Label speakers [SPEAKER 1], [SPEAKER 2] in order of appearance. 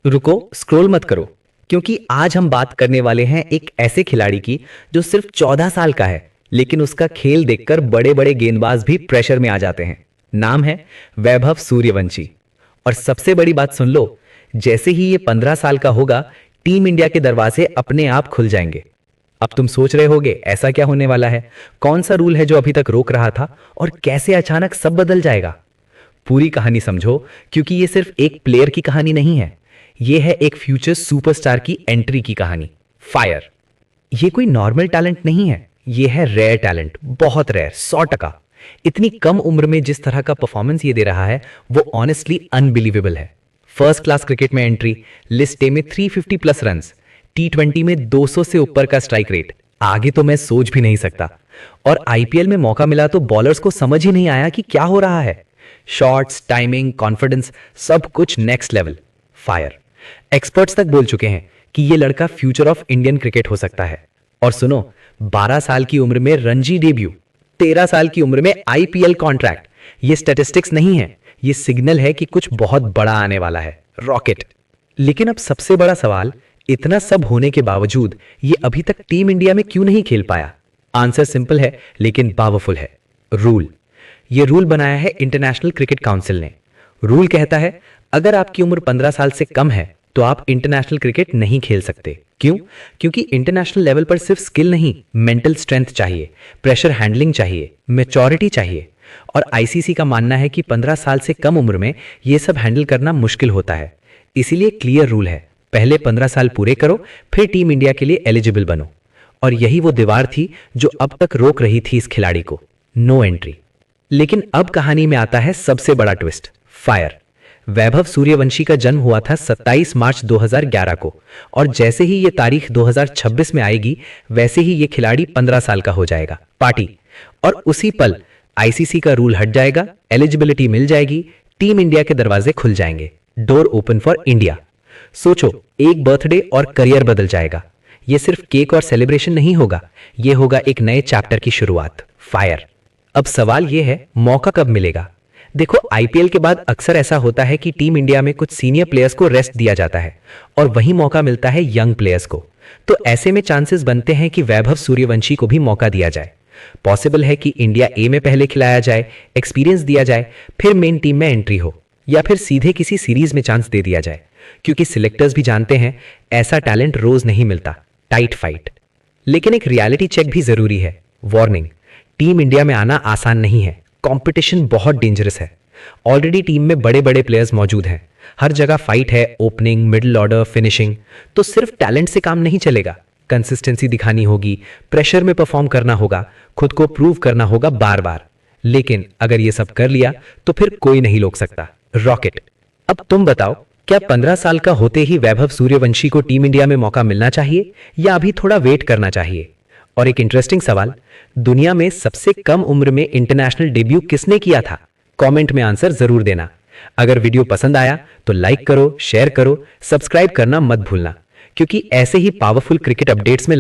[SPEAKER 1] रुको, स्क्रॉल मत करो, क्योंकि आज हम बात करने वाले हैं एक ऐसे खिलाड़ी की जो सिर्फ 14 साल का है, लेकिन उसका खेल देखकर बड़े बड़े गेंदबाज भी प्रेशर में आ जाते हैं। नाम है वैभव सूर्यवंशी। और सबसे बड़ी बात सुन लो, जैसे ही ये 15 साल का होगा, टीम इंडिया के दरवाजे अपने आप खुल जाएंगे। अब तुम सोच रहे होगे ऐसा क्या होने वाला है, कौन सा रूल है जो अभी तक रोक रहा था, और कैसे अचानक सब बदल जाएगा। पूरी कहानी समझो, क्योंकि ये सिर्फ एक प्लेयर की कहानी नहीं है, ये है एक फ्यूचर सुपरस्टार की एंट्री की कहानी। फायर। ये कोई नॉर्मल टैलेंट नहीं है, ये है रेयर टैलेंट, बहुत रेयर, 100%। इतनी कम उम्र में जिस तरह का परफॉर्मेंस ये दे रहा है वो ऑनेस्टली अनबिलीवेबल है। फर्स्ट क्लास क्रिकेट में एंट्री, लिस्ट ए में 350 प्लस रन्स, T20 में 200 से ऊपर का स्ट्राइक रेट, आगे तो मैं सोच भी नहीं सकता। और आईपीएल में मौका मिला तो बॉलर्स को समझ ही नहीं आया कि क्या हो रहा है। शॉट्स, टाइमिंग, कॉन्फिडेंस, सब कुछ नेक्स्ट लेवल। फायर। एक्सपर्ट्स तक बोल चुके हैं कि ये लड़का फ्यूचर ऑफ इंडियन क्रिकेट हो सकता है। और सुनो, 12 साल की उम्र में रणजी डेब्यू, 13 साल की उम्र में आईपीएल कॉन्ट्रैक्ट, ये स्टैटिस्टिक्स नहीं है, ये सिग्नल है कि कुछ बहुत बड़ा आने वाला है, रॉकेट। लेकिन अब सबसे बड़ा सवाल, इतना सब होने के बावजूद ये अभी तक टीम इंडिया में क्यों नहीं खेल पाया? आंसर सिंपल है लेकिन पावरफुल है। रूल। ये रूल बनाया है इंटरनेशनल क्रिकेट काउंसिल ने। रूल कहता है अगर आपकी उम्र 15 साल से कम है तो आप इंटरनेशनल क्रिकेट नहीं खेल सकते। क्यों? क्योंकि इंटरनेशनल लेवल पर सिर्फ स्किल नहीं, मेंटल स्ट्रेंथ चाहिए, प्रेशर हैंडलिंग चाहिए, मैच्योरिटी चाहिए। और आईसीसी का मानना है कि 15 साल से कम उम्र में यह सब हैंडल करना मुश्किल होता है। इसीलिए क्लियर रूल है, पहले 15 साल पूरे करो, फिर टीम इंडिया के लिए एलिजिबल बनो। और यही वो दीवार थी जो अब तक रोक रही थी इस खिलाड़ी को, नो एंट्री। लेकिन अब कहानी में आता है सबसे बड़ा ट्विस्ट, फायर। वैभव सूर्यवंशी का जन्म हुआ था 27 मार्च 2011 को, और जैसे ही ये तारीख 2026 में आएगी, वैसे ही ये खिलाड़ी 15 साल का हो जाएगा। पार्टी। और उसी पल आईसीसी का रूल हट जाएगा, एलिजिबिलिटी मिल जाएगी, टीम इंडिया के दरवाजे खुल जाएंगे, डोर ओपन फॉर इंडिया। सोचो, एक बर्थडे और करियर बदल जाएगा। ये सिर्फ केक और सेलिब्रेशन नहीं होगा, ये होगा एक नए चैप्टर की शुरुआत। फायर। अब सवाल यह है, मौका कब मिलेगा? देखो, आईपीएल के बाद अक्सर ऐसा होता है कि टीम इंडिया में कुछ सीनियर प्लेयर्स को रेस्ट दिया जाता है और वही मौका मिलता है यंग प्लेयर्स को। तो ऐसे में चांसेस बनते हैं कि वैभव सूर्यवंशी को भी मौका दिया जाए। पॉसिबल है कि इंडिया ए में पहले खिलाया जाए, एक्सपीरियंस दिया जाए, फिर मेन टीम में एंट्री हो, या फिर सीधे किसी सीरीज में चांस दे दिया जाए, क्योंकि सिलेक्टर्स भी जानते हैं ऐसा टैलेंट रोज नहीं मिलता। Tight fight. लेकिन एक रियलिटी चेक भी जरूरी है। वार्निंग, टीम इंडिया में आना आसान नहीं है, कंपटीशन बहुत डेंजरस है। ऑलरेडी टीम में बड़े बड़े प्लेयर्स मौजूद हैं, हर जगह फाइट है, ओपनिंग, मिडिल ऑर्डर, फिनिशिंग। तो सिर्फ टैलेंट से काम नहीं चलेगा, कंसिस्टेंसी दिखानी होगी, प्रेशर में परफॉर्म करना होगा, खुद को प्रूव करना होगा बार बार। लेकिन अगर ये सब कर लिया तो फिर कोई नहीं रोक सकता। रॉकेट। अब तुम बताओ, क्या 15 साल का होते ही वैभव सूर्यवंशी को टीम इंडिया में मौका मिलना चाहिए या अभी थोड़ा वेट करना चाहिए? और एक इंटरेस्टिंग सवाल, दुनिया में सबसे कम उम्र में इंटरनेशनल डेब्यू किसने किया था? कमेंट में आंसर जरूर देना। अगर वीडियो पसंद आया तो लाइक करो, शेयर करो, सब्सक्राइब करना मत भूलना, क्योंकि ऐसे ही पावरफुल क्रिकेट अपडेट्स में